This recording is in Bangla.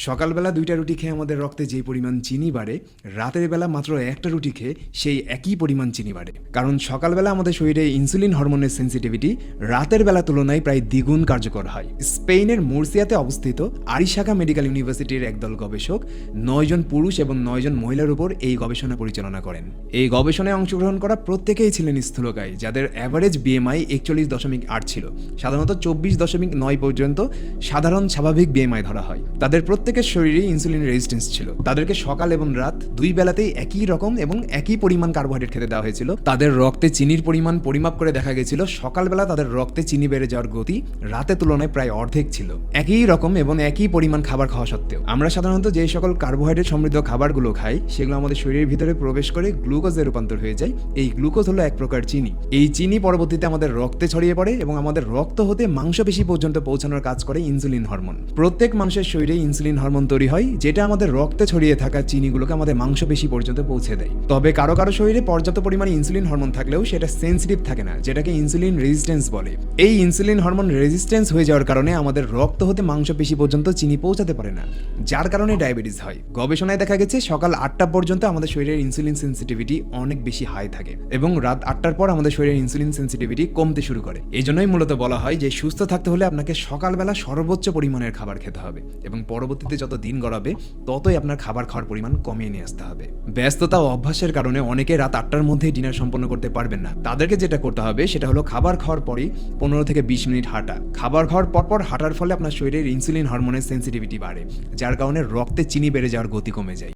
সকালবেলা 2টা রুটি খেয়ে আমাদের রক্তে যে পরিমাণ চিনি বাড়ে, রাতের বেলা মাত্র একটা রুটি খেয়ে সেই একই পরিমাণ চিনি বাড়ে। কারণ সকালবেলা আমাদের শরীরে ইনসুলিন হরমোনের সেন্সিটিভিটি রাতের বেলা তুলনায় প্রায় দ্বিগুণ কার্যকর হয়। স্পেনের মুরসিয়াতে অবস্থিত আরিশাকা মেডিকেল ইউনিভার্সিটির একদল গবেষক 9 জন পুরুষ এবং 9 জন মহিলার উপর এই গবেষণা পরিচালনা করেন। এই গবেষণায় অংশগ্রহণ করা প্রত্যেকেই ছিলেন স্থূলকায়, যাদের অ্যাভারেজ বিএমআই 41.8 ছিল। সাধারণত 24.9 পর্যন্ত সাধারণ স্বাভাবিক বিএমআই ধরা হয়। তাদের প্রত্যেকের শরীরে ইনসুলিন রেজিস্ট্যান্স ছিল। তাদেরকে সকাল এবং রাত দুই বেলাতেই একই রকম এবং একই পরিমাণ কার্বোহাইড্রেট খেতে দেওয়া হয়েছিল। তাদের রক্তে চিনির পরিমাণ পরিমাপ করে দেখা গেছিল সকালবেলা তাদের রক্তে চিনি বেড়ে যাওয়ার গতি রাতের তুলনায় প্রায় অর্ধেক ছিল, একই রকম এবং একই পরিমাণ খাবার খাওয়া সত্ত্বেও। আমরা সাধারণত যে সকল কার্বোহাইড্রেট সমৃদ্ধ খাবারগুলো খাই সেগুলো আমাদের শরীরের ভিতরে প্রবেশ করে গ্লুকোজে রূপান্তর হয়ে যায়। এই গ্লুকোজ হলো এক প্রকার চিনি। এই চিনি পরবর্তীতে আমাদের রক্তে ছড়িয়ে পড়ে এবং আমাদের রক্ত হতে মাংসপেশি পর্যন্ত পৌঁছানোর কাজ করে ইনসুলিন হরমোন। প্রত্যেক মানুষের শরীরে ইনসুলিন হরমোন তৈরি হয়, যেটা আমাদের রক্তে ছড়িয়ে থাকা চিনিগুলোকে আমাদের মাংসপেশি পর্যন্ত পৌঁছে দেয়। তবে কারো কারো শরীরে পর্যাপ্ত পরিমাণে ইনসুলিন হরমোন থাকলেও সেটা সেন্সিটিভ থাকে না, যেটাকে ইনসুলিন রেজিস্ট্যান্স বলে। এই ইনসুলিন হরমোন রেজিস্ট্যান্স হয়ে যাওয়ার কারণে আমাদের রক্ত হতে মাংসপেশি পর্যন্ত চিনি পৌঁছাতে পারে না, যার কারণে ডায়াবেটিস হয়। গবেষণায় দেখা গেছে সকাল 8টা পর্যন্ত আমাদের শরীরের ইনসুলিন সেন্সিটিভিটি অনেক বেশি হাই থাকে এবং রাত 8টার পর আমাদের শরীরের ইনসুলিন সেন্সিটিভিটি কমতে শুরু করে। এই জন্যই মূলত বলা হয় যে সুস্থ থাকতে হলে আপনাকে সকালবেলা সর্বোচ্চ পরিমাণের খাবার খেতে হবে এবং পরবর্তীতে যত দিন গড়াবে ততই আপনার খাবার খাওয়ার পরিমাণ কমিয়ে নিয়ে আসতে হবে। ব্যস্ততা ও অভ্যাসের কারণে অনেকে রাত 8টার মধ্যে ডিনার সম্পন্ন করতে পারবেন না। তাদেরকে যেটা করতে হবে সেটা হলো খাবার খাওয়ার পরই 15 থেকে 20 মিনিট হাঁটা। খাবার খাওয়ার পরপর হাঁটার ফলে আপনার শরীরের ইনসুলিন হরমোনের সেন্সিটিভিটি বাড়ে, যার কারণে রক্তে চিনি বেড়ে যাওয়ার গতি কমে যায়।